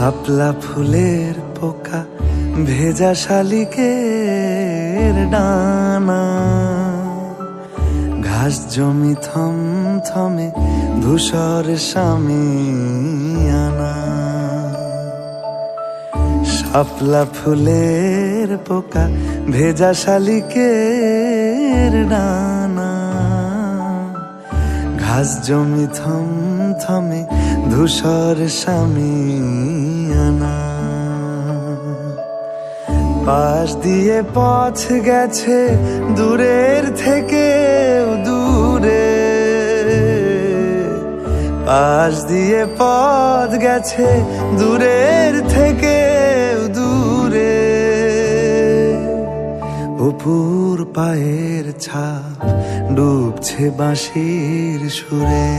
শাপলা ফুলের পোকা ভেজা শালিকের ডানা, ঘাস জমি থমথমে ধূসর শামিয়ানা। শাপলা ফুলের পোকা ভেজা শালিকের ডানা, ঘাস জমি থমথমে ধূসর শামিয়ানা। পাশ দিয়ে পথ গেছে দূরের থেকে দূরে, পাশ দিয়ে পথ গেছে দূরের থেকে দূরে। অপুর পায়ের ছাপ ডুবছে বাঁশির সুরে।